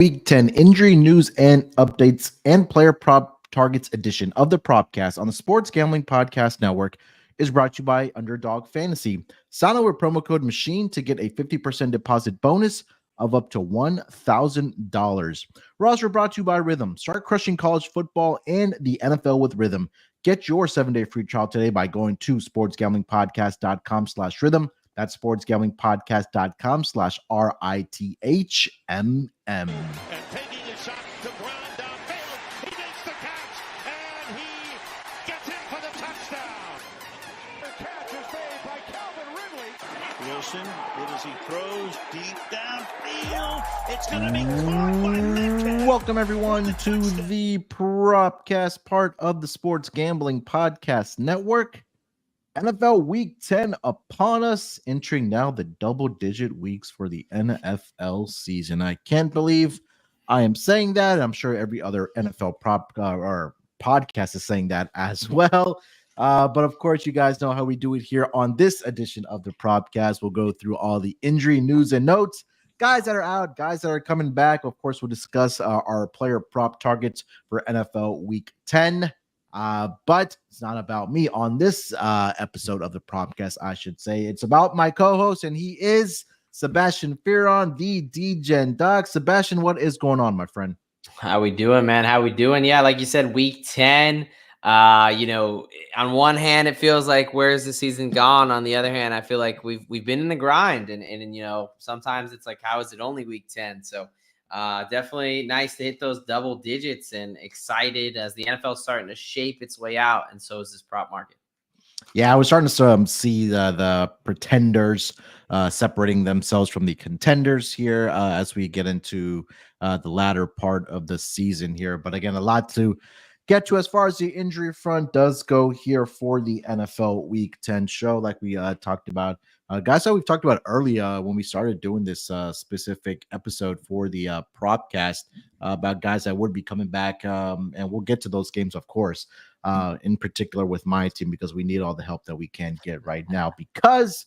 Week 10 injury news and updates and player prop targets edition of the Propcast on the Sports Gambling Podcast Network is brought to you by Underdog Fantasy. Sign up with promo code MACHINE to get a 50% deposit bonus of up to $1,000. We're also brought to you by Rhythm. Start crushing college football and the NFL with Rhythm. Get your 7-day free trial today by going to sportsgamblingpodcast.com/rhythm. That's sportsgamblingpodcast.com/RITHMM. And taking a shot to ground downfield. He makes the catch, and he gets in for the touchdown. The catch is made by Calvin Ridley. Wilson, good as he throws deep downfield. It's going to be caught by Metcalf. Welcome, everyone, to the Propcast, part of the Sports Gambling Podcast Network. NFL Week 10 upon us, entering now the double-digit weeks for the NFL season. I can't believe I am saying that. I'm sure every other NFL prop or podcast is saying that as well. But of course, you guys know how we do it here on this edition of the Propcast. We'll go through all the injury news and notes. Guys that are out, guys that are coming back. Of course, we'll discuss our player prop targets for NFL Week 10. But it's not about me on this episode of the Propcast, I should say. It's about my co-host, and he is Sebastian Fearon, the DGen Doc. Sebastian, what is going on, my friend? How we doing, man? How we doing? Yeah, like you said, week 10. On one hand, it feels like where's the season gone? On the other hand, I feel like we've been in the grind, and sometimes it's like, how is it only week 10? So definitely nice to hit those double digits, and excited as the NFL is starting to shape its way out, and so is this prop market. Yeah, I was starting to see the pretenders separating themselves from the contenders here as we get into the latter part of the season here. But again, a lot to get to as far as the injury front does go here for the NFL Week 10 show, like we talked about. Guys that we've talked about earlier when we started doing this specific episode for the Propcast about guys that would be coming back, and we'll get to those games, of course, in particular with my team, because we need all the help that we can get right now, because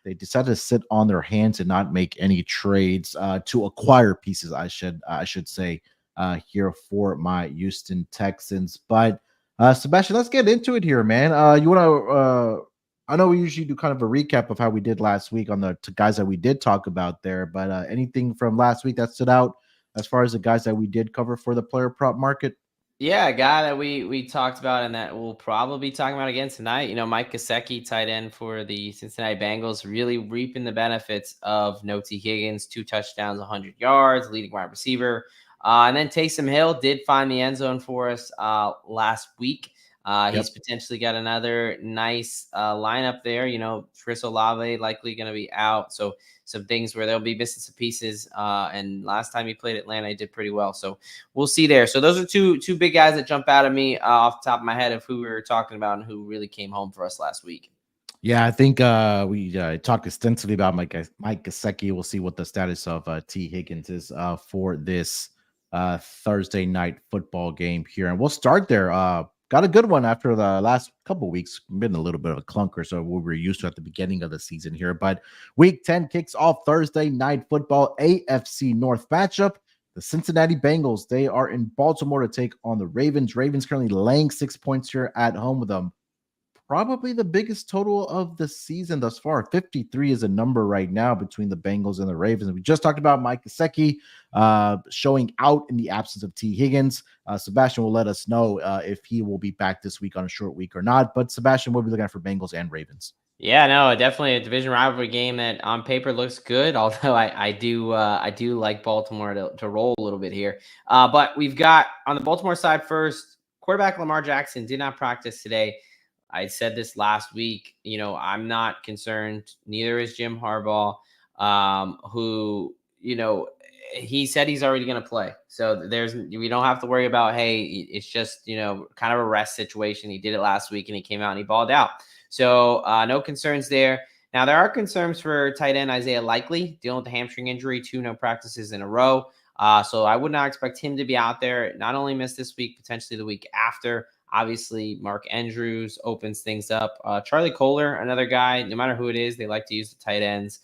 they decided to sit on their hands and not make any trades to acquire pieces, I should say, here for my Houston Texans. But Sebastian, let's get into it here, man. You want to I know we usually do kind of a recap of how we did last week on the guys that we did talk about there, but anything from last week that stood out as far as the guys that we did cover for the player prop market? Yeah, a guy that we talked about and that we'll probably be talking about again tonight. Mike Gesicki, tight end for the Cincinnati Bengals, really reaping the benefits of no T. Higgins, 2 touchdowns, 100 yards, leading wide receiver. And then Taysom Hill did find the end zone for us last week. He's potentially got another nice lineup there. Chris Olave likely going to be out. So some things where they'll be missing some pieces. And last time he played Atlanta, he did pretty well. So we'll see there. So those are two big guys that jump out at me off the top of my head of who we were talking about and who really came home for us last week. Yeah, I think we talked extensively about Mike Gesicki. We'll see what the status of T. Higgins is for this Thursday night football game here. And we'll start there. Got a good one after the last couple of weeks. Been a little bit of a clunker, so we were used to at the beginning of the season here. But Week 10 kicks off Thursday night football, AFC North matchup. The Cincinnati Bengals, they are in Baltimore to take on the Ravens. Ravens currently laying 6 points here at home with them. Probably the biggest total of the season thus far. 53 is a number right now between the Bengals and the Ravens. We just talked about Mike Gesicki showing out in the absence of T. Higgins. Sebastian will let us know if he will be back this week on a short week or not. But Sebastian, what are we looking at for Bengals and Ravens? Yeah, no, definitely a division rivalry game that on paper looks good. Although I do like Baltimore to roll a little bit here. But we've got on the Baltimore side first, quarterback Lamar Jackson did not practice today. I said this last week, I'm not concerned. Neither is Jim Harbaugh, who, he said he's already going to play. So we don't have to worry about, hey, it's just, kind of a rest situation. He did it last week and he came out and he balled out. So no concerns there. Now, there are concerns for tight end Isaiah Likely, dealing with the hamstring injury, 2 no practices in a row. So I would not expect him to be out there. Not only miss this week, potentially the week after. Obviously, Mark Andrews opens things up. Charlie Kohler, another guy, no matter who it is, they like to use the tight ends.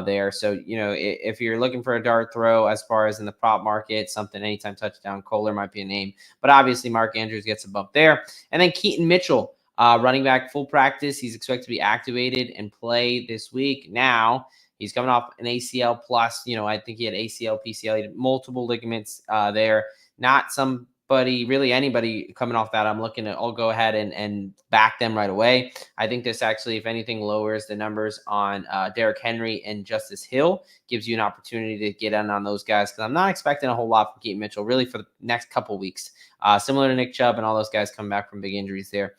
there. So, if you're looking for a dart throw as far as in the prop market, something anytime touchdown, Kohler might be a name. But obviously, Mark Andrews gets a bump there. And then Keaton Mitchell, running back, full practice. He's expected to be activated and play this week. Now, he's coming off an ACL plus, I think he had ACL, PCL, he had multiple ligaments there. Not somebody, really anybody coming off that. I'll go ahead and back them right away. I think this actually, if anything, lowers the numbers on Derrick Henry and Justice Hill, gives you an opportunity to get in on those guys, because I'm not expecting a whole lot from Keaton Mitchell really for the next couple weeks. Similar to Nick Chubb and all those guys coming back from big injuries there.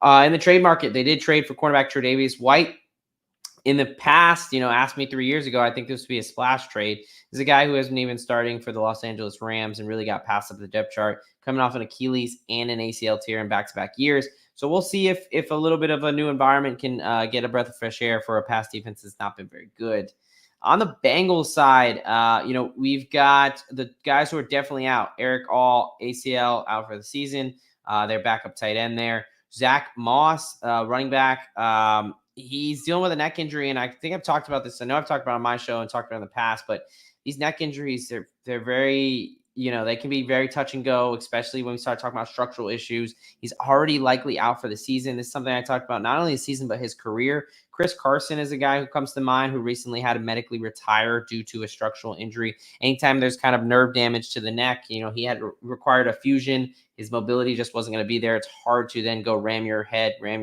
In the trade market, they did trade for cornerback Tre'Davious White. In the past, asked me 3 years ago, I think this would be a splash trade. He's a guy who hasn't even starting for the Los Angeles Rams and really got passed up the depth chart, coming off an Achilles and an ACL tear in back-to-back years. So we'll see if a little bit of a new environment can get a breath of fresh air for a pass defense that's not been very good. On the Bengals side, we've got the guys who are definitely out. Eric All, ACL, out for the season. Their backup tight end there. Zach Moss, running back. He's dealing with a neck injury, and I think I've talked about this. I know I've talked about it on my show and talked about it in the past, but these neck injuries, they're very, they can be very touch and go, especially when we start talking about structural issues. He's already likely out for the season. This is something I talked about not only the season, but his career. Chris Carson is a guy who comes to mind who recently had to medically retire due to a structural injury. Anytime there's kind of nerve damage to the neck, he had required a fusion. His mobility just wasn't going to be there. It's hard to then go ram your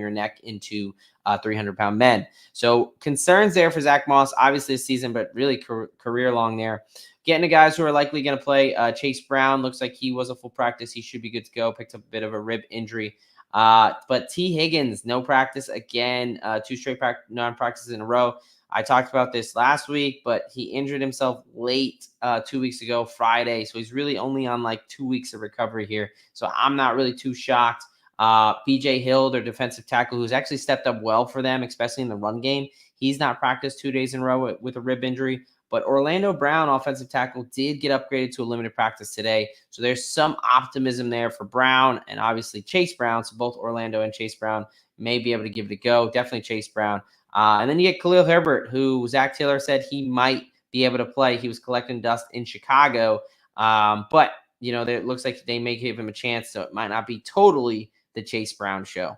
neck into 300-pound men. So concerns there for Zach Moss, obviously this season, but really career long there. Getting to guys who are likely going to play. Chase Brown looks like he was a full practice. He should be good to go. Picked up a bit of a rib injury. But T. Higgins, no practice again. 2 straight non-practices in a row. I talked about this last week, but he injured himself late 2 weeks ago, Friday. So he's really only on like 2 weeks of recovery here. So I'm not really too shocked. BJ Hill, their defensive tackle, who's actually stepped up well for them, especially in the run game. He's not practiced 2 days in a row with a rib injury. But Orlando Brown, offensive tackle, did get upgraded to a limited practice today. So there's some optimism there for Brown and obviously Chase Brown. So both Orlando and Chase Brown may be able to give it a go. Definitely Chase Brown. And then you get Khalil Herbert, who Zach Taylor said he might be able to play. He was collecting dust in Chicago. But, it looks like they may give him a chance. So it might not be totally the Chase Brown show.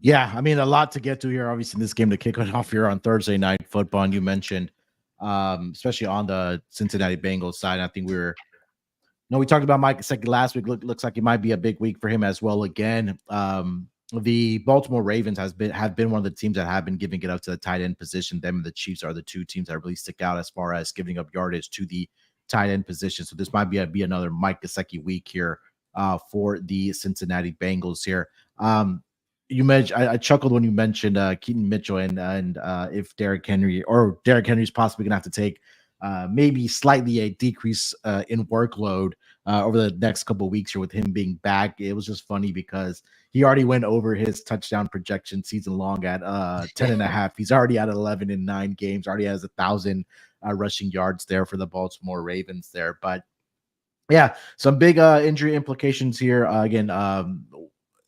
Yeah, I mean, a lot to get to here, obviously, in this game to kick it off here on Thursday Night Football. And you mentioned, especially on the Cincinnati Bengals side, I think we talked about Mike Gesicki last week. Looks like it might be a big week for him as well again. The Baltimore Ravens have been one of the teams that have been giving it up to the tight end position. Them and the Chiefs are the two teams that really stick out as far as giving up yardage to the tight end position. So this might be another Mike Gesicki week here for the Cincinnati Bengals here. You mentioned, I chuckled when you mentioned Keaton Mitchell and if Derrick Henry's possibly gonna have to take maybe slightly a decrease in workload over the next couple of weeks here with him being back. It was just funny because he already went over his touchdown projection season long at 10.5. He's already at 11 in 9 games, already has 1,000 rushing yards there for the Baltimore Ravens there. But yeah, some big injury implications here. Again,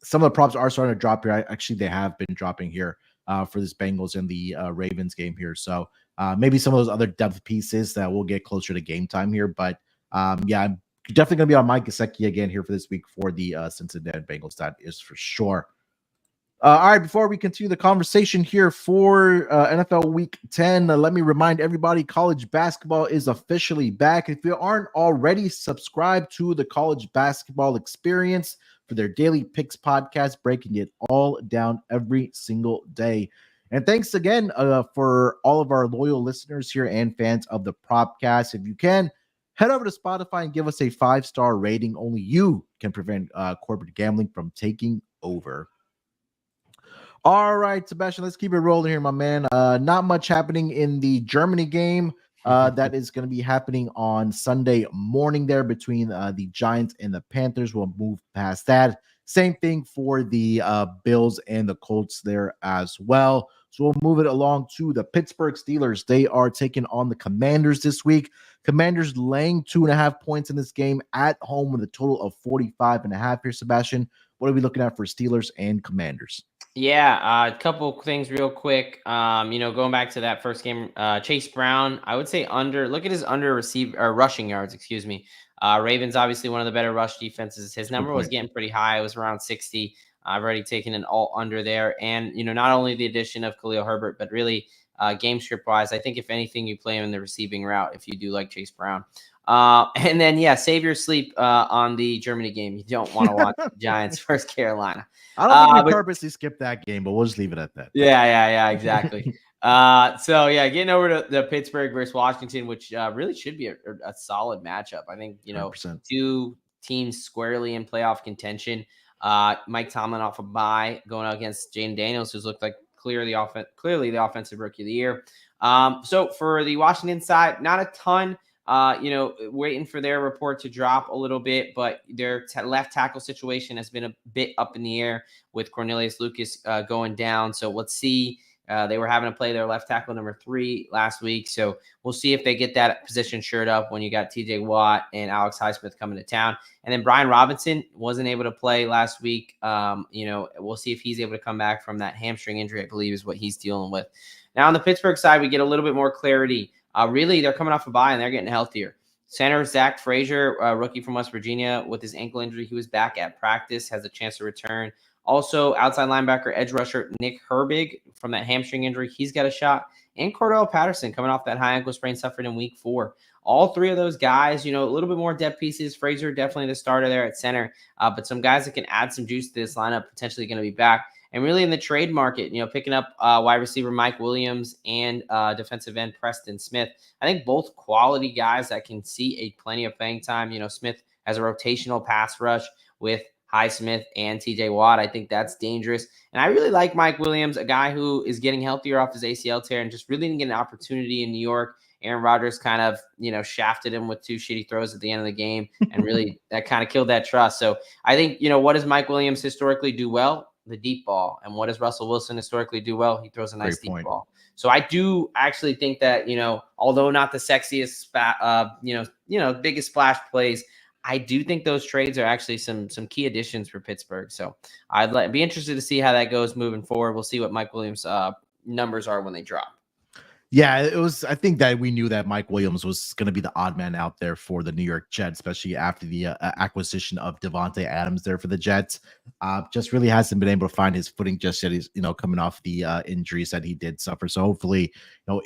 some of the props are starting to drop here. Actually, they have been dropping here for this Bengals and the Ravens game here. So maybe some of those other depth pieces that will get closer to game time here. But yeah, I'm definitely going to be on Mike Gesicki again here for this week for the Cincinnati Bengals. That is for sure. All right, before we continue the conversation here for NFL Week 10, let me remind everybody college basketball is officially back. If you aren't already subscribed to the College Basketball Experience for their daily picks podcast, breaking it all down every single day. And thanks again for all of our loyal listeners here and fans of the Propcast. If you can, head over to Spotify and give us a 5-star rating. Only you can prevent corporate gambling from taking over. All right, Sebastian, let's keep it rolling here, my man. Not much happening in the Germany game. That is going to be happening on Sunday morning there between the Giants and the Panthers. We'll move past that. Same thing for the Bills and the Colts there as well. So we'll move it along to the Pittsburgh Steelers. They are taking on the Commanders this week. Commanders laying 2.5 points in this game at home with a total of 45.5 here, Sebastian. What are we looking at for Steelers and Commanders? Yeah, a couple things real quick. Going back to that first game, Chase Brown, I would say under. Look at his under receive or rushing yards. Excuse me. Ravens obviously one of the better rush defenses. His Good number was point. getting pretty high. It was around 60. I've already taken an alt under there, and not only the addition of Khalil Herbert, but really game script wise, I think if anything, you play him in the receiving route if you do like Chase Brown. And then save your sleep on the Germany game. You don't want to watch Giants versus Carolina. I don't think we But purposely skipped that game, but we'll just leave it at that. yeah, exactly. Getting over to the Pittsburgh versus Washington, which really should be a solid matchup. I think 100%. two teams squarely in playoff contention. Mike Tomlin off a bye going out against Jaden Daniels, who's looked like clearly the offensive rookie of the year. So for the Washington side, not a ton. Waiting for their report to drop a little bit, but their left tackle situation has been a bit up in the air with Cornelius Lucas going down. So let's see. They were having to play their left tackle number 3 last week. So we'll see if they get that position shored up when you got TJ Watt and Alex Highsmith coming to town. And then Brian Robinson wasn't able to play last week. We'll see if he's able to come back from that hamstring injury, I believe is what he's dealing with. Now on the Pittsburgh side, we get a little bit more clarity. Really, they're coming off a bye and they're getting healthier. Center Zach Frazier, rookie from West Virginia, with his ankle injury, he was back at practice, has a chance to return. Also, outside linebacker, edge rusher Nick Herbig from that hamstring injury, he's got a shot. And Cordell Patterson coming off that high ankle sprain suffered in week 4. All 3 of those guys, a little bit more depth pieces. Frazier definitely the starter there at center, but some guys that can add some juice to this lineup potentially going to be back. And really in the trade market, picking up wide receiver Mike Williams and defensive end Preston Smith. I think both quality guys that can see plenty of playing time. Smith has a rotational pass rush with Highsmith and TJ Watt. I think that's dangerous. And I really like Mike Williams, a guy who is getting healthier off his ACL tear and just really didn't get an opportunity in New York. Aaron Rodgers kind of, shafted him with 2 shitty throws at the end of the game. And really that kind of killed that trust. So I think, what does Mike Williams historically do well? The deep ball. And what does Russell Wilson historically do well? He throws a nice deep ball. So I do actually think that, although not the sexiest, biggest splash plays, I do think those trades are actually some key additions for Pittsburgh. So I'd be interested to see how that goes moving forward. We'll see what Mike Williams' numbers are when they drop. Yeah, it was. I think that we knew that Mike Williams was going to be the odd man out there for the New York Jets, especially after the acquisition of Devontae Adams there for the Jets. Just really hasn't been able to find his footing just yet. He's coming off the injuries that he did suffer. So hopefully,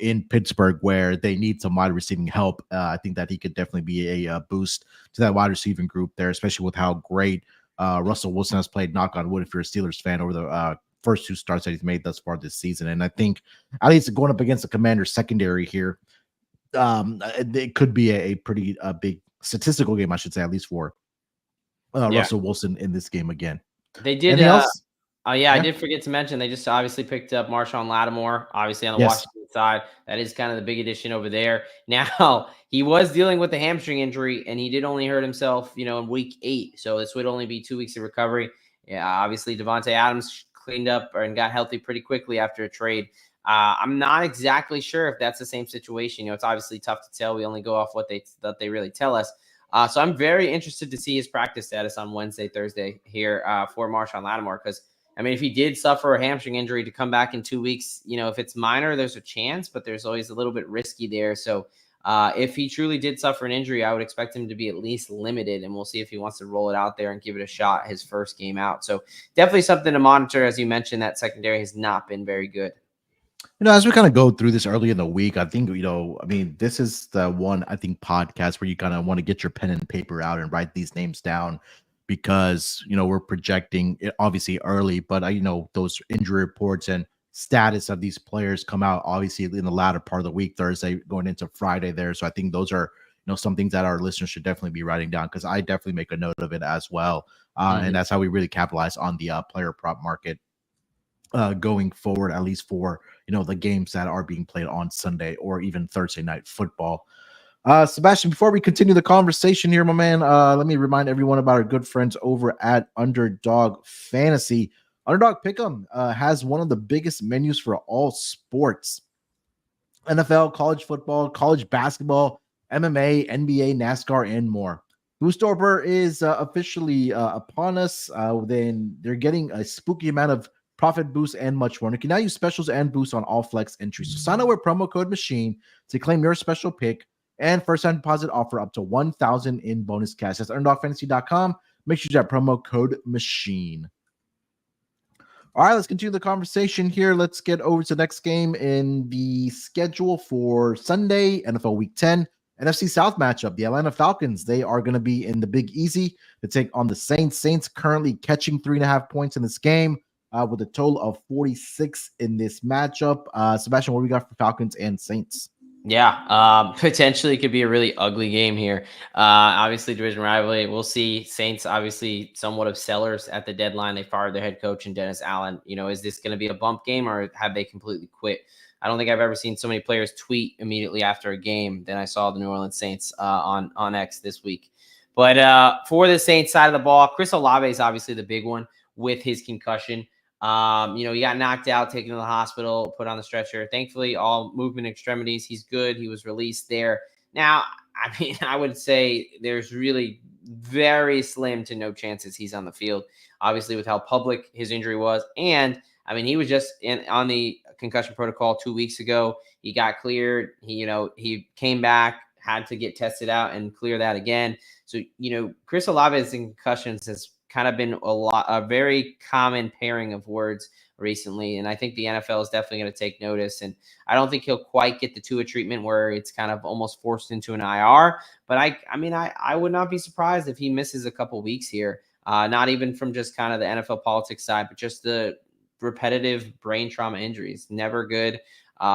in Pittsburgh where they need some wide receiving help, I think that he could definitely be a boost to that wide receiving group there, especially with how great Russell Wilson has played. Knock on wood, if you're a Steelers fan, over the first 2 starts that he's made thus far this season. And I think at least going up against the Commanders secondary here, it could be a pretty big statistical game, I should say, at least for Russell Wilson in this game again. They did. I did forget to mention they just obviously picked up Marshawn Lattimore, obviously on the Washington side. That is kind of the big addition over there. Now, he was dealing with the hamstring injury, and he did only hurt himself, in week 8. So this would only be 2 weeks of recovery. Yeah, obviously Devontae Adams cleaned up and got healthy pretty quickly after a trade. I'm not exactly sure if that's the same situation. It's obviously tough to tell. We only go off what they really tell us. So I'm very interested to see his practice status on Wednesday, Thursday here for Marshawn Lattimore. Because, if he did suffer a hamstring injury to come back in 2 weeks, if it's minor, there's a chance, but there's always a little bit risky there. So if he truly did suffer an injury, I would expect him to be at least limited, and we'll see if he wants to roll it out there and give it a shot his first game out. So definitely something to monitor. As you mentioned, that secondary has not been very good. As we kind of go through this early in the week, I think, this is the one, I think, podcast where you kind of want to get your pen and paper out and write these names down because, we're projecting it obviously early, but those injury reports and status of these players come out obviously in the latter part of the week, Thursday going into Friday there. So I think those are some things that our listeners should definitely be writing down, because I definitely make a note of it as well. And that's how we really capitalize on the player prop market going forward, at least for the games that are being played on Sunday or even Thursday night football. Sebastian, before we continue the conversation here, my man, let me remind everyone about our good friends over at Underdog Fantasy. Underdog Pick'em has one of the biggest menus for all sports: NFL, college football, college basketball, MMA, NBA, NASCAR, and more. Boostober is officially upon us. Then they're getting a spooky amount of profit boosts, and much more. And you can now use specials and boosts on all flex entries. So sign up with promo code MACHINE to claim your special pick and first-time deposit offer up to $1,000 in bonus cash. That's underdogfantasy.com. Make sure you use that promo code MACHINE. All right, let's continue the conversation here. Let's get over to the next game in the schedule for Sunday, NFL Week 10. NFC South matchup, the Atlanta Falcons. They are going to be in the Big Easy to take on the Saints. Saints currently catching 3.5 points in this game with a total of 46 in this matchup. Sebastian, what do we got for Falcons and Saints? Yeah, potentially could be a really ugly game here. Obviously, division rivalry. We'll see. Saints, obviously, somewhat of sellers at the deadline. They fired their head coach and Dennis Allen. Is this going to be a bump game or have they completely quit? I don't think I've ever seen so many players tweet immediately after a game than I saw the New Orleans Saints on X this week. But for the Saints side of the ball, Chris Olave is obviously the big one with his concussion. He got knocked out, taken to the hospital, put on the stretcher. Thankfully, all movement extremities, he's good. He was released there. Now, I mean, I would say there's really very slim to no chances he's on the field, obviously, with how public his injury was. And, I mean, he was just on the concussion protocol 2 weeks ago. He got cleared. He came back, had to get tested out and clear that again. So, Chris Olave's concussions has kind of been a very common pairing of words recently. And I think the NFL is definitely going to take notice. And I don't think he'll quite get the Tua treatment where it's kind of almost forced into an IR. But I would not be surprised if he misses a couple weeks here. Not even from just kind of the NFL politics side, but just the repetitive brain trauma injuries. Never good.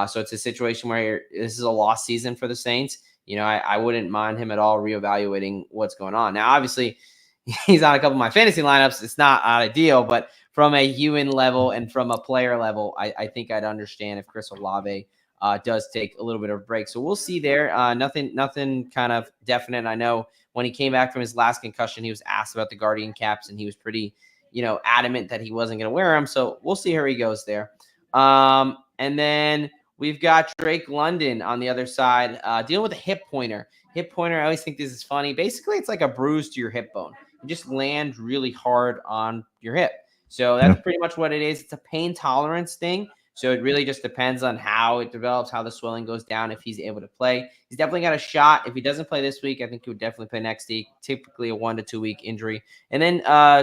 So it's a situation where this is a lost season for the Saints. I wouldn't mind him at all reevaluating what's going on. Now, obviously, he's on a couple of my fantasy lineups. It's not ideal, but from a human level and from a player level, I think I'd understand if Chris Olave does take a little bit of a break. So we'll see there. Nothing kind of definite. I know when he came back from his last concussion, he was asked about the Guardian caps, and he was pretty, adamant that he wasn't going to wear them. So we'll see how he goes there. And then we've got Drake London on the other side, dealing with a hip pointer. Hip pointer, I always think this is funny. Basically, it's like a bruise to your hip bone. You just land really hard on your hip. So that's pretty much what it is. It's a pain tolerance thing. So it really just depends on how it develops, how the swelling goes down, if he's able to play. He's definitely got a shot. If he doesn't play this week, I think he would definitely play next week, typically a 1 to 2 week injury. And then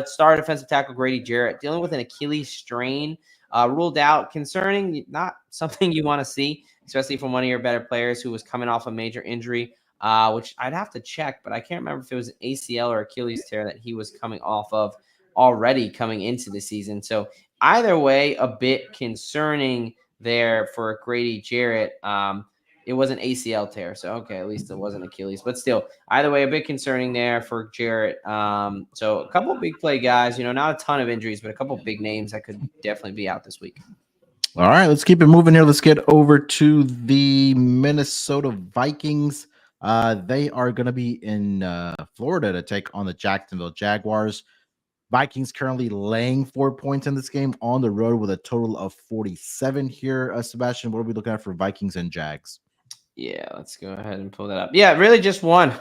star defensive tackle Grady Jarrett, dealing with an Achilles strain, ruled out, concerning, not something you want to see, especially from one of your better players who was coming off a major injury, which I'd have to check, but I can't remember if it was an ACL or Achilles tear that he was coming off of already coming into the season. So either way, a bit concerning there for Grady Jarrett. It was an ACL tear, so okay, at least it wasn't Achilles. But still, either way, a bit concerning there for Jarrett. So a couple of big play guys, not a ton of injuries, but a couple of big names that could definitely be out this week. All right, let's keep it moving here. Let's get over to the Minnesota Vikings. They are going to be in Florida to take on the Jacksonville Jaguars. Vikings currently laying 4 points in this game on the road with a total of 47 here. Sebastian, what are we looking at for Vikings and Jags? Yeah, let's go ahead and pull that up. Yeah, really just one.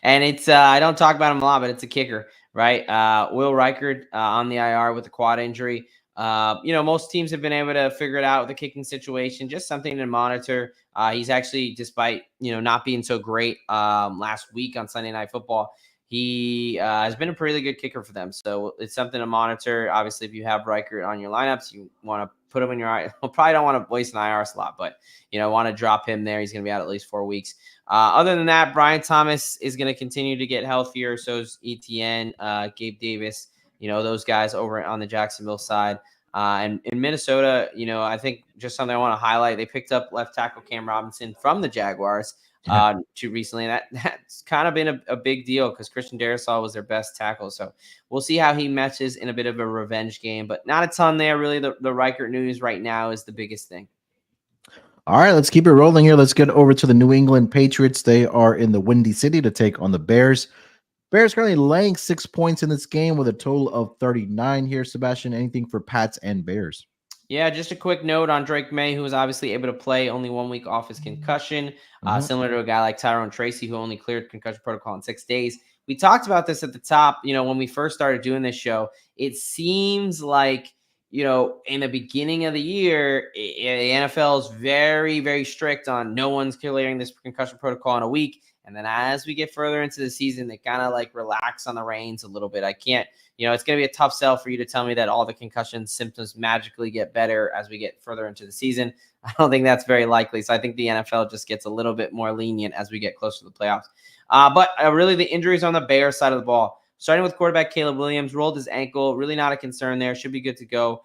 And it's I don't talk about him a lot, but it's a kicker, right? Will Reichard on the IR with a quad injury. Most teams have been able to figure it out with the kicking situation, just something to monitor. He's actually, despite, not being so great last week on Sunday Night Football, he has been a pretty good kicker for them. So it's something to monitor. Obviously, if you have Reichard on your lineups, you want to put him in your IR. Well, probably don't want to waste an IR slot, but, want to drop him there. He's going to be out at least 4 weeks. Other than that, Brian Thomas is going to continue to get healthier. So is ETN, Gabe Davis, those guys over on the Jacksonville side. And in Minnesota, I think just something I want to highlight, they picked up left tackle Cam Robinson from the Jaguars too recently. That's kind of been a big deal because Christian Darrisaw was their best tackle. So we'll see how he matches in a bit of a revenge game, but not a ton there. Really, the Reichard news right now is the biggest thing. All right, let's keep it rolling here. Let's get over to the New England Patriots. They are in the Windy City to take on the Bears. Bears currently laying 6 points in this game with a total of 39 here. Sebastian, anything for Pats and Bears? Yeah, just a quick note on Drake May, who was obviously able to play only 1 week off his concussion, similar to a guy like Tyrone Tracy, who only cleared concussion protocol in 6 days. We talked about this at the top, when we first started doing this show. It seems like, in the beginning of the year, the NFL is very, very strict on no one's clearing this concussion protocol in a week. And then as we get further into the season, they kind of like relax on the reins a little bit. I can't, it's going to be a tough sell for you to tell me that all the concussion symptoms magically get better as we get further into the season. I don't think that's very likely. So I think the NFL just gets a little bit more lenient as we get closer to the playoffs. But really the injuries on the Bears side of the ball, starting with quarterback Caleb Williams, rolled his ankle. Really not a concern there. Should be good to go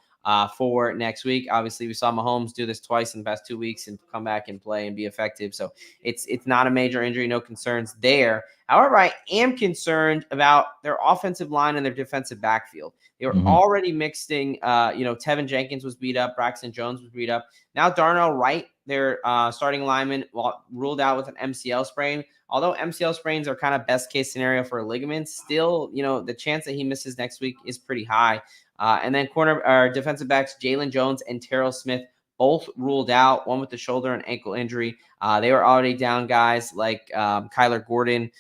for next week. Obviously, we saw Mahomes do this twice in the past 2 weeks and come back and play and be effective. So it's not a major injury. No concerns there. However, I am concerned about their offensive line and their defensive backfield. They were already mixing, Tevin Jenkins was beat up. Braxton Jones was beat up. Now Darnell Wright, their starting lineman, ruled out with an MCL sprain. Although MCL sprains are kind of best case scenario for ligaments, still, the chance that he misses next week is pretty high. And then defensive backs Jalen Jones and Terrell Smith both ruled out, one with the shoulder and ankle injury. They were already down guys like Kyler Gordon,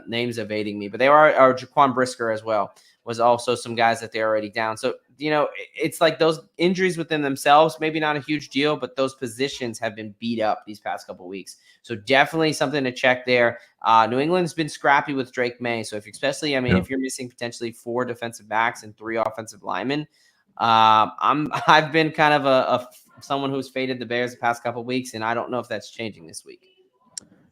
name's evading me, but they are Jaquan Brisker as well, was also some guys that they're already down. So, it's like those injuries within themselves, maybe not a huge deal, but those positions have been beat up these past couple of weeks. So definitely something to check there. New England's been scrappy with Drake May. So if you're missing potentially 4 defensive backs and 3 offensive linemen, I've been kind of someone who's faded the Bears the past couple of weeks, and I don't know if that's changing this week.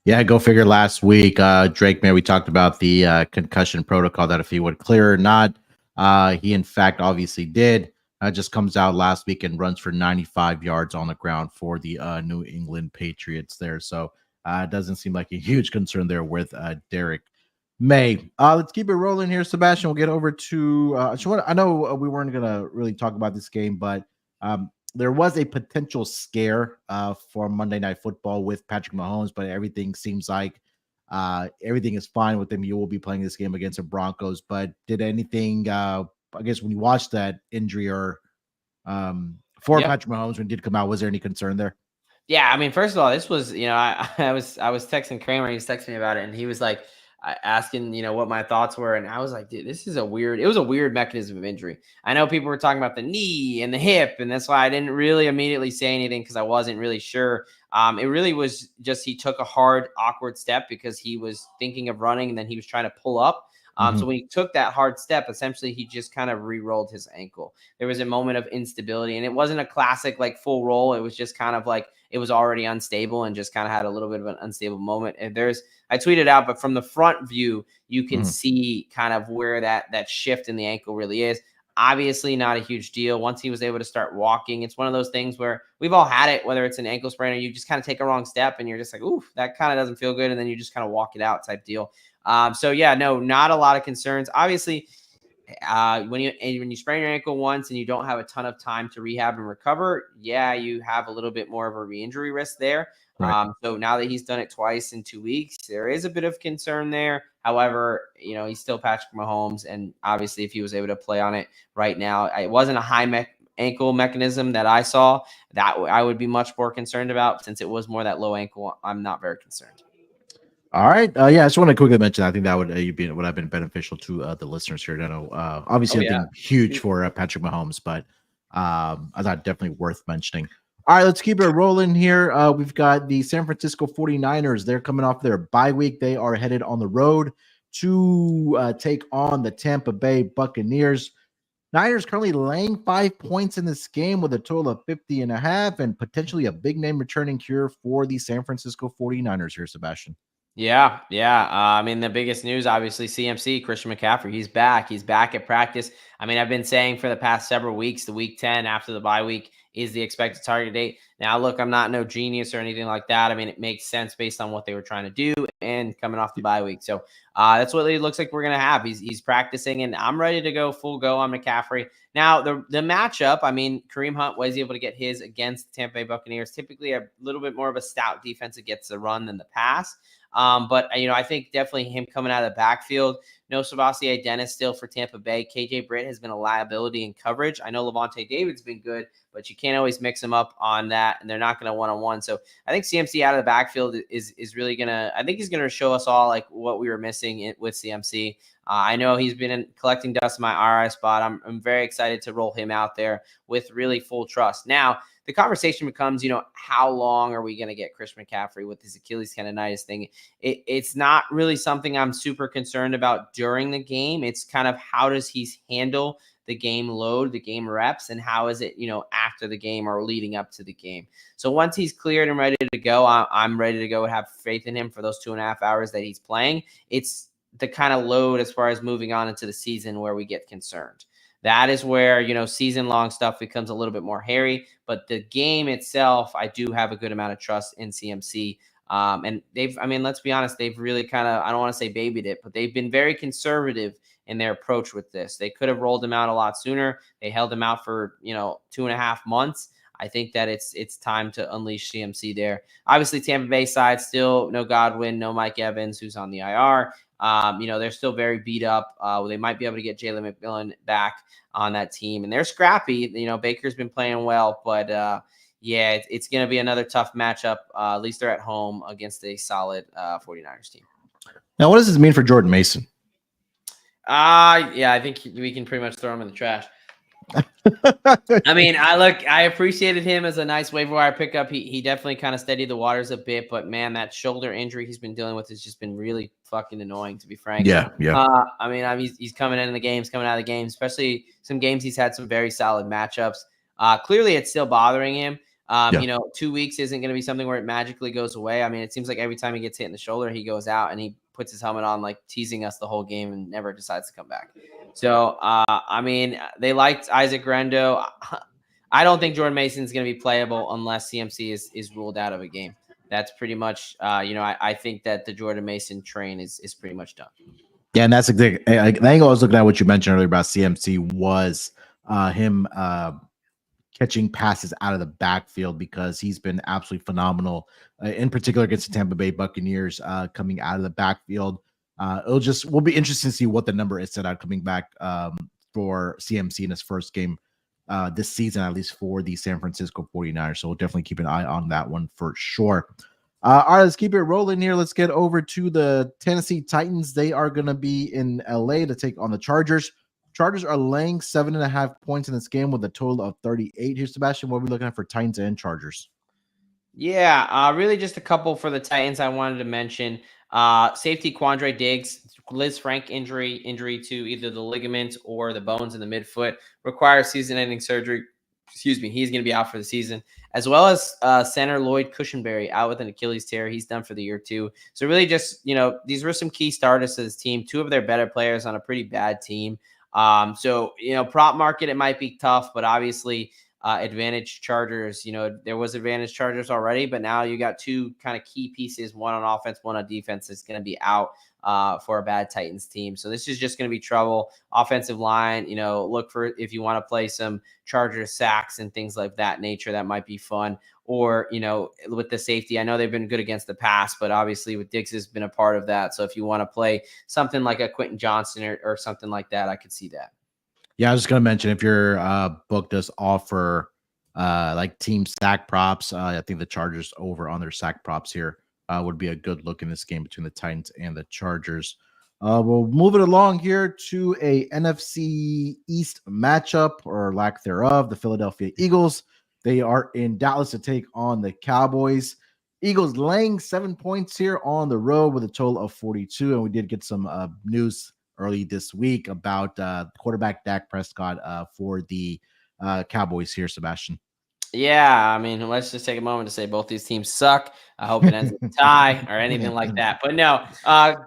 Yeah, go figure. Last week, Drake May, we talked about the concussion protocol, that if he would clear or not. He, in fact, obviously did. Just comes out last week and runs for 95 yards on the ground for the New England Patriots there. So it doesn't seem like a huge concern there with Derek May. Let's keep it rolling here, Sebastian. We'll get over to I know we weren't going to really talk about this game, but there was a potential scare for Monday Night Football with Patrick Mahomes, but everything seems like everything is fine with him. You will be playing this game against the Broncos, but did anything, I guess when you watched that injury or Patrick Mahomes, when it did come out, was there any concern there? Yeah. I mean, first of all, this was, I was texting Kramer, he was texting me about it, and he was like asking, what my thoughts were. And I was like, dude, it was a weird mechanism of injury. I know people were talking about the knee and the hip, and that's why I didn't really immediately say anything, because I wasn't really sure. It really was just he took a hard, awkward step because he was thinking of running, and then he was trying to pull up. So when he took that hard step, essentially he just kind of re-rolled his ankle. There was a moment of instability, and it wasn't a classic like full roll. It was just kind of like it was already unstable and just kind of had a little bit of an unstable moment. And I tweeted out, but from the front view, you can see kind of where that shift in the ankle really is. Obviously not a huge deal. Once he was able to start walking, it's one of those things where we've all had it, whether it's an ankle sprain or you just kind of take a wrong step and you're just like, oof, that kind of doesn't feel good. And then you just kind of walk it out type deal. So yeah, no, not a lot of concerns. Obviously, when you sprain your ankle once and you don't have a ton of time to rehab and recover, yeah, you have a little bit more of a re-injury risk there. Right. So now that he's done it twice in 2 weeks, there is a bit of concern there. However, he's still Patrick Mahomes, and obviously if he was able to play on it right now, it wasn't a high ankle mechanism that I saw that I would be much more concerned about. Since it was more that low ankle, I'm not very concerned. All right. I just want to quickly mention, I think that would have been beneficial to the listeners here. I know, obviously, I think huge for Patrick Mahomes, but I thought definitely worth mentioning. All right, let's keep it rolling here. We've got the San Francisco 49ers. They're coming off their bye week. They are headed on the road to take on the Tampa Bay Buccaneers. Niners currently laying 5 points in this game with a total of 50.5, and potentially a big name returning here for the San Francisco 49ers here, Sebastian. Yeah. I mean, the biggest news, obviously, CMC, Christian McCaffrey, he's back. He's back at practice. I mean, I've been saying for the past several weeks, the week 10 after the bye week is the expected target date. Now, look, I'm not no genius or anything like that. I mean, it makes sense based on what they were trying to do and coming off the bye week. So that's what it looks like we're going to have. He's practicing, and I'm ready to go full go on McCaffrey. Now, the matchup, I mean, Kareem Hunt was able to get his against the Tampa Bay Buccaneers, typically a little bit more of a stout defense that gets the run than the pass. But I think definitely him coming out of the backfield. No Sebastian Dennis still for Tampa Bay. KJ Britt has been a liability in coverage. I know Levante David's been good, but you can't always mix him up on that that, and they're not going to one-on-one. So I think CMC out of the backfield is really going to – I think he's going to show us all like what we were missing with CMC. I know he's been collecting dust in my RI spot. I'm very excited to roll him out there with really full trust. Now, the conversation becomes, how long are we going to get Chris McCaffrey with his Achilles tendonitis thing? It's not really something I'm super concerned about during the game. It's kind of how does he handle the game load, the game reps, and how is it, after the game or leading up to the game. So once he's cleared and ready to go, I'm ready to go and have faith in him for those 2.5 hours that he's playing. It's the kind of load as far as moving on into the season where we get concerned. That is where, season-long stuff becomes a little bit more hairy. But the game itself, I do have a good amount of trust in CMC. And let's be honest, they've really kind of, I don't want to say babied it, but they've been very conservative in their approach with this. They could have rolled him out a lot sooner. They held him out for, 2.5 months. I think that it's time to unleash CMC there. Obviously, Tampa Bay side, still no Godwin, no Mike Evans, who's on the IR. They're still very beat up. They might be able to get Jalen McMillan back on that team, and they're scrappy. Baker's been playing well, but it's going to be another tough matchup. At least they're at home against a solid 49ers team. Now, what does this mean for Jordan Mason? I think we can pretty much throw him in the trash. I appreciated him as a nice waiver wire pickup. He definitely kind of steadied the waters a bit, but man, that shoulder injury he's been dealing with has just been really fucking annoying, to be frank. Yeah. He's coming in the games, coming out of the games, especially some games he's had some very solid matchups. Clearly it's still bothering him. 2 weeks isn't going to be something where it magically goes away. It seems like every time he gets hit in the shoulder, he goes out and he puts his helmet on, like teasing us the whole game, and never decides to come back. So, they liked Isaac Grendo. I don't think Jordan Mason's going to be playable unless CMC is ruled out of a game. That's pretty much, I think that the Jordan Mason train is pretty much done. Yeah, and that's exactly. I think I was looking at what you mentioned earlier about CMC was him catching passes out of the backfield, because he's been absolutely phenomenal, in particular against the Tampa Bay Buccaneers, coming out of the backfield. We'll be interested to see what the number is set out coming back for CMC in his first game this season, at least for the San Francisco 49ers. So we'll definitely keep an eye on that one for sure. All right, let's keep it rolling here. Let's get over to the Tennessee Titans. They are going to be in LA to take on the Chargers. Chargers are laying 7.5 points in this game with a total of 38. Here, Sebastian, what are we looking at for Titans and Chargers? Yeah, really just a couple for the Titans I wanted to mention. Safety Quandre Diggs, Liz Frank injury to either the ligament or the bones in the midfoot, requires season-ending surgery. He's going to be out for the season, as well as center Lloyd Cushenberry out with an Achilles tear. He's done for the year too. So really just, these were some key starters to this team, two of their better players on a pretty bad team. Prop market, it might be tough, but obviously advantage Chargers, there was advantage Chargers already, but now you got two kind of key pieces, one on offense, one on defense, is going to be out for a bad Titans team. So this is just going to be trouble. Offensive line, look for, if you want to play some Chargers sacks and things like that nature, that might be fun. Or, with the safety, I know they've been good against the pass, but obviously with Diggs has been a part of that. So if you want to play something like a Quentin Johnson or something like that, I could see that. Yeah, I was just going to mention, if your book does offer like team sack props, I think the Chargers over on their sack props here would be a good look in this game between the Titans and the Chargers. We'll move it along here to a NFC East matchup, or lack thereof. The Philadelphia Eagles, they are in Dallas to take on the Cowboys. Eagles laying 7 points here on the road with a total of 42. And we did get some news early this week about quarterback Dak Prescott for the Cowboys here, Sebastian. Yeah, let's just take a moment to say both these teams suck. I hope it ends in a tie or anything like that. But no,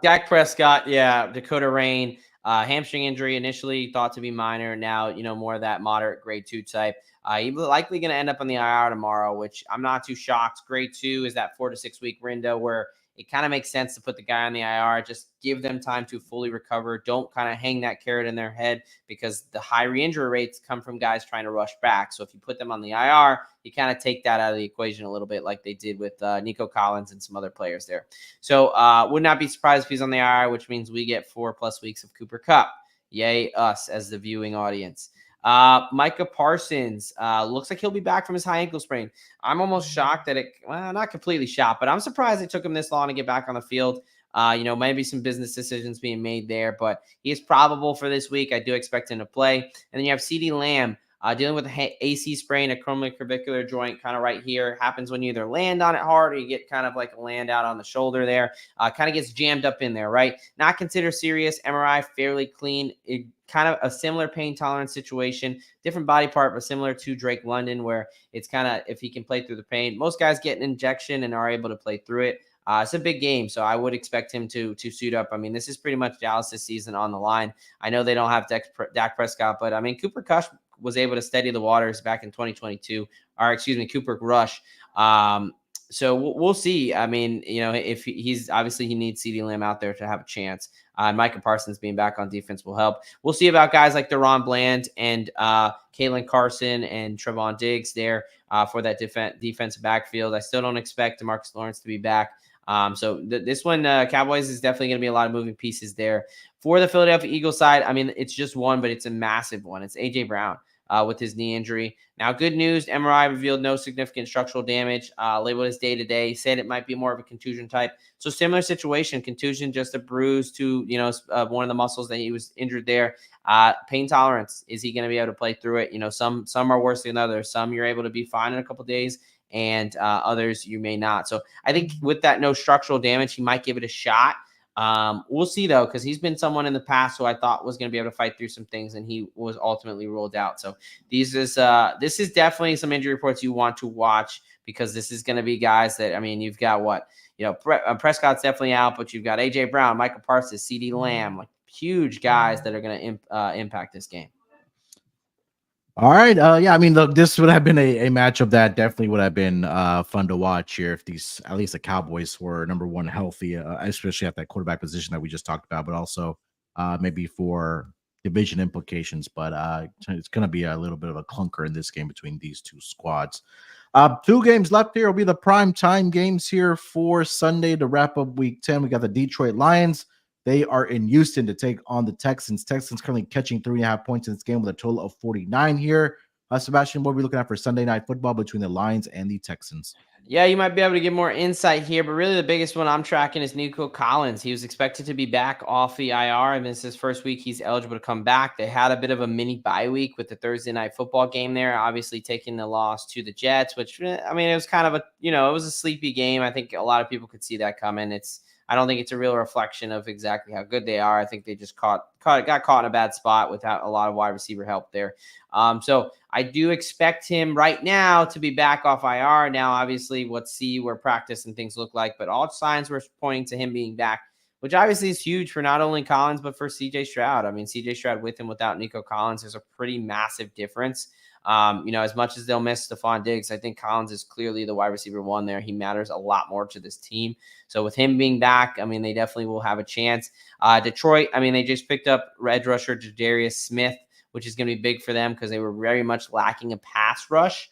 Dak Prescott, Dakota Rain, hamstring injury, initially thought to be minor. Now, more of that moderate grade 2 type. He's likely going to end up on the IR tomorrow, which I'm not too shocked. Grade 2 is that 4 to 6 week window where it kind of makes sense to put the guy on the IR. Just give them time to fully recover. Don't kind of hang that carrot in their head, because the high re-injury rates come from guys trying to rush back. So if you put them on the IR, you kind of take that out of the equation a little bit, like they did with Nico Collins and some other players there. So would not be surprised if he's on the IR, which means we get 4+ weeks of Cooper Kupp. Yay, us as the viewing audience. Micah Parsons looks like he'll be back from his high ankle sprain. I'm almost shocked that not completely shocked, but I'm surprised it took him this long to get back on the field. Maybe some business decisions being made there, but he is probable for this week. I do expect him to play. And then you have CeeDee Lamb dealing with an AC sprain, a acromioclavicular joint kind of right here. Happens when you either land on it hard or you get kind of like a land out on the shoulder there. Kind of gets jammed up in there, right? Not considered serious. MRI fairly clean. Kind of a similar pain tolerance situation, different body part, but similar to Drake London, where it's kind of if he can play through the pain. Most guys get an injection and are able to play through it. It's a big game, so I would expect him to suit up. I mean, this is pretty much Dallas' season on the line. I know they don't have Dak Prescott, but I mean, Cooper Kush was able to steady the waters back in 2022, or excuse me, Cooper Rush. So we'll see. I mean, if he's obviously he needs CeeDee Lamb out there to have a chance. Micah Parsons being back on defense will help. We'll see about guys like Deron Bland and Kalen Carson and Trevon Diggs there for that defensive backfield. I still don't expect DeMarcus Lawrence to be back. So this one, Cowboys is definitely going to be a lot of moving pieces there. For the Philadelphia Eagles side, I mean, it's just one, but it's a massive one. It's A.J. Brown with his knee injury. Now, good news, MRI revealed no significant structural damage, labeled as day-to-day, said it might be more of a contusion type. So similar situation, contusion, just a bruise to, one of the muscles that he was injured there. Pain tolerance, is he going to be able to play through it? Some are worse than others. Some you're able to be fine in a couple days, and others you may not. So I think with that no structural damage, he might give it a shot. We'll see though, because he's been someone in the past who I thought was going to be able to fight through some things, and he was ultimately ruled out. So this is definitely some injury reports you want to watch, because this is going to be guys that, I mean, you've got Prescott's definitely out, but you've got A.J. Brown, Michael Parsons, CeeDee Lamb, like huge guys that are going to impact this game. All right. I mean, look, this would have been a matchup that definitely would have been fun to watch here if at least the Cowboys were number one healthy, especially at that quarterback position that we just talked about, but also maybe for division implications. But it's going to be a little bit of a clunker in this game between these two squads. 2 games left here will be the prime time games here for Sunday to wrap up week 10. We got the Detroit Lions. They are in Houston to take on the Texans. Texans currently catching 3.5 points in this game with a total of 49 here. Sebastian, what are we looking at for Sunday night football between the Lions and the Texans? Yeah, you might be able to get more insight here, but really the biggest one I'm tracking is Nico Collins. He was expected to be back off the IR, and this is his first week he's eligible to come back. They had a bit of a mini bye week with the Thursday night football game there, obviously taking the loss to the Jets, which, I mean, it was kind of it was a sleepy game. I think a lot of people could see that coming. I don't think it's a real reflection of exactly how good they are. I think they just got caught in a bad spot without a lot of wide receiver help there. So I do expect him right now to be back off IR. Now, obviously, let's see where practice and things look like, but all signs were pointing to him being back, which obviously is huge for not only Collins, but for CJ Stroud. I mean, CJ Stroud with and without Nico Collins, there's a pretty massive difference. As much as they'll miss Stephon Diggs, I think Collins is clearly the wide receiver one there. He matters a lot more to this team. So with him being back, I mean, they definitely will have a chance. Detroit, I mean, they just picked up edge rusher Jadarius Smith, which is going to be big for them because they were very much lacking a pass rush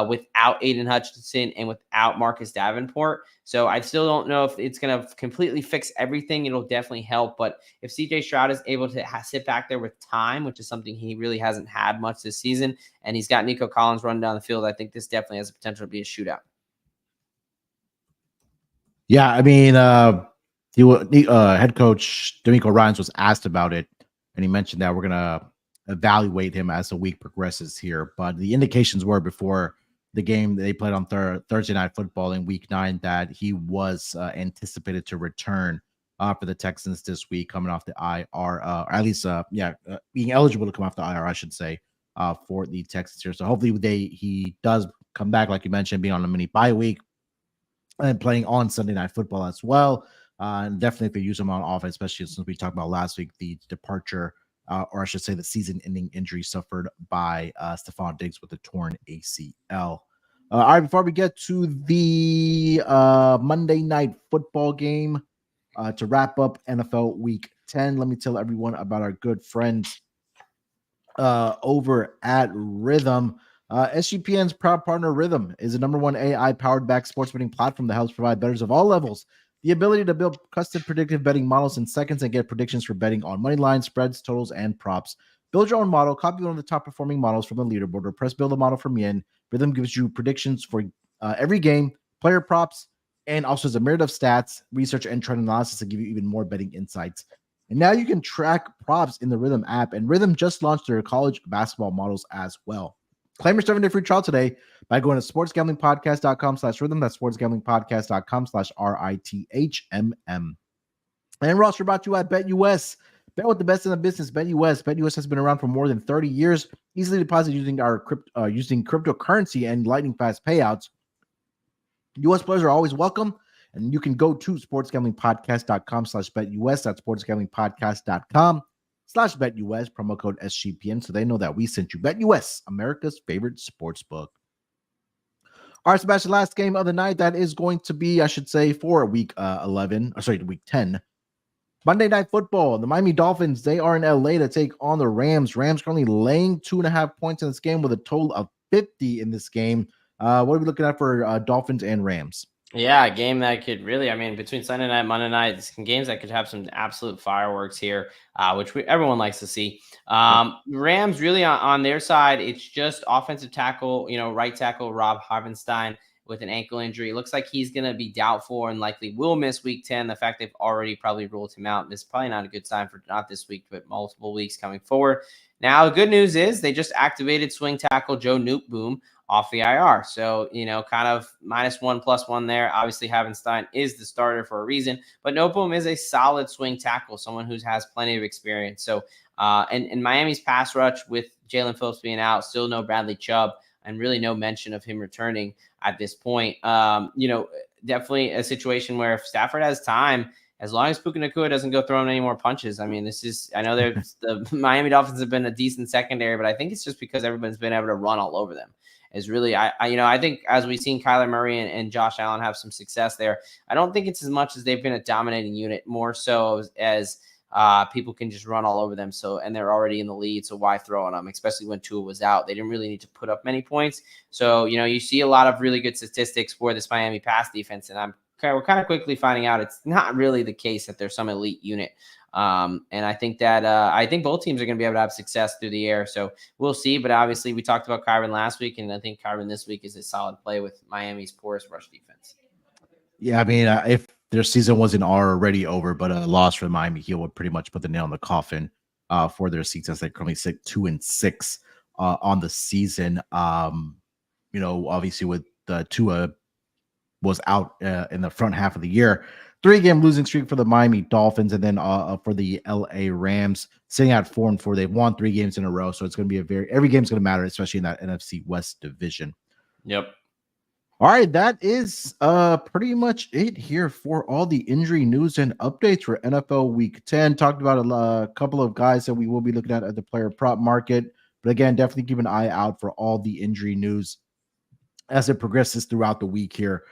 without Aiden Hutchinson and without Marcus Davenport. So I still don't know if it's going to completely fix everything. It'll definitely help. But if CJ Stroud is able to sit back there with time, which is something he really hasn't had much this season, and he's got Nico Collins running down the field, I think this definitely has the potential to be a shootout. Yeah, I mean, head coach DeMeco Ryans was asked about it, and he mentioned that we're going to evaluate him as the week progresses here. But the indications were before the game they played on Thursday Night Football in Week 9 that he was anticipated to return for the Texans this week, coming off the IR, or at least, being eligible to come off the IR, I should say, for the Texans here. So hopefully he does come back, like you mentioned, being on a mini bye week and playing on Sunday Night Football as well. And definitely if they use him on offense, especially since we talked about last week, the departure, or I should say the season-ending injury suffered by Stephon Diggs with a torn ACL. All right, before we get to the Monday Night Football game to wrap up NFL Week 10, let me tell everyone about our good friends over at Rhythm. SGPN's proud partner Rhythm is the #1 AI-powered back sports betting platform that helps provide bettors of all levels the ability to build custom predictive betting models in seconds and get predictions for betting on money lines, spreads, totals, and props Build your own model, copy one of the top performing models from the leaderboard, or press build a model from Yin. Rhythm gives you predictions for every game, player props, and also has a myriad of stats, research, and trend analysis to give you even more betting insights. And now you can track props in the Rhythm app, and Rhythm just launched their college basketball models as well. Claim your 7-day free trial today by going to sportsgamblingpodcast.com/rhythm. That's sportsgamblingpodcast.com/RITHMM. And Ross, we're brought to you at BetUS. Bet with the best in the business. BetUS. BetUS has been around for more than 30 years. Easily deposit using our using cryptocurrency and lightning fast payouts. U.S. players are always welcome. And you can go to sportsgamblingpodcast.com/BetUS. That's sportsgamblingpodcast.com/BetUS. Promo code SGPN. So they know that we sent you. BetUS, America's favorite sports book. All right, Sebastian, last game of the night. That is going to be, I should say, for week week 10. Monday Night Football. The Miami Dolphins, they are in LA to take on the Rams. Rams currently laying 2.5 points in this game with a total of 50 in this game. What are we looking at for Dolphins and Rams? Yeah, a game that could really, between Sunday night, Monday night, some games that could have some absolute fireworks here, which everyone likes to see. Rams really on their side, it's just offensive tackle, right tackle Rob Harvenstein with an ankle injury. It looks like he's going to be doubtful and likely will miss week 10. The fact they've already probably ruled him out is probably not a good sign for not this week, but multiple weeks coming forward. Now, the good news is they just activated swing tackle Joe Newtboom off the IR. So, kind of -1+1 there. Obviously, Havenstein is the starter for a reason, but Newtboom is a solid swing tackle, someone who has plenty of experience. So, and Miami's pass rush with Jalen Phillips being out, still no Bradley Chubb, and really no mention of him returning at this point. Definitely a situation where if Stafford has time, as long as Puka Nacua doesn't go throwing any more punches. I know the Miami Dolphins have been a decent secondary, but I think it's just because everyone's been able to run all over them. Is really, I think as we've seen Kyler Murray and Josh Allen have some success there, I don't think it's as much as they've been a dominating unit, more so as people can just run all over them. So, and they're already in the lead. So why throw on them, especially when Tua was out? They didn't really need to put up many points. So, you see a lot of really good statistics for this Miami pass defense. And we're kind of quickly finding out it's not really the case that there's some elite unit. And I think that I think both teams are going to be able to have success through the air. So we'll see. But obviously, we talked about Kyron last week, and I think Kyron this week is a solid play with Miami's poorest rush defense. Yeah, if their season wasn't already over, but a loss for Miami, he would pretty much put the nail in the coffin for their seats as they currently sit 2-6 on the season. Obviously with Tua was out in the front half of the year. 3-game losing streak for the Miami Dolphins, and then for the LA Rams, sitting at 4-4. They've won 3 games in a row, so it's going to be every game's going to matter, especially in that NFC West division. Yep. All right, that is pretty much it here for all the injury news and updates for NFL Week 10. Talked about a couple of guys that we will be looking at the player prop market, but again, definitely keep an eye out for all the injury news as it progresses throughout the week here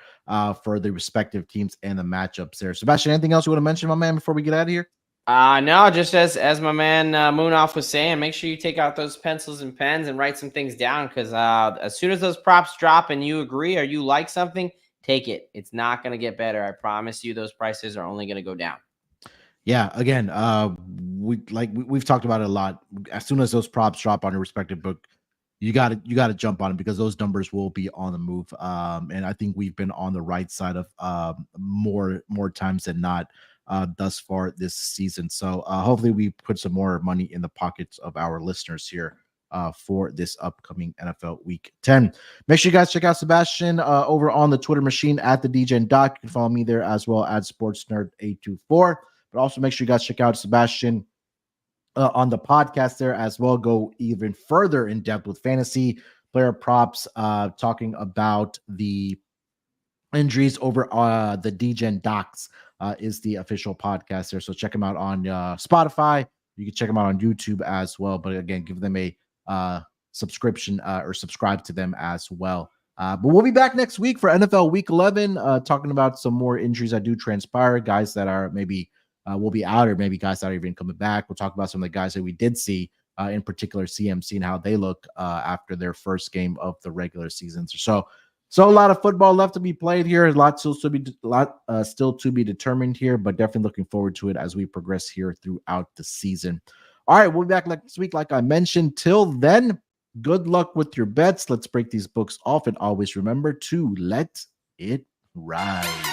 for the respective teams and the matchups there. Sebastian, anything else you want to mention, my man, before we get out of here? No, just as my man Munaf was saying, make sure you take out those pencils and pens and write some things down, because as soon as those props drop and you agree or you like something, take it. It's not going to get better. I promise you those prices are only going to go down. Yeah, again, we've talked about it a lot. As soon as those props drop on your respective book, you got to jump on it, because those numbers will be on the move. And I think we've been on the right side of more times than not thus far this season. So hopefully we put some more money in the pockets of our listeners here for this upcoming NFL Week 10. Make sure you guys check out Sebastian over on the Twitter machine at the DJ and Doc. You can follow me there as well at SportsNerd824. But also make sure you guys check out Sebastian on the podcast there as well. Go even further in depth with fantasy player props, talking about the injuries over the DGen Docs is the official podcast there. So check them out on Spotify. You can check them out on YouTube as well. But again, give them a subscription or subscribe to them as well. But we'll be back next week for NFL Week 11, talking about some more injuries that do transpire, guys that are maybe will be out, or maybe guys that are even coming back. We'll talk about some of the guys that we did see, in particular CMC, and how they look after their first game of the regular season. So a lot of football left to be played here. A lot still to be determined here, but definitely looking forward to it as we progress here throughout the season. All right, we'll be back next week, like I mentioned. Till then, good luck with your bets. Let's break these books off, and always remember to let it ride.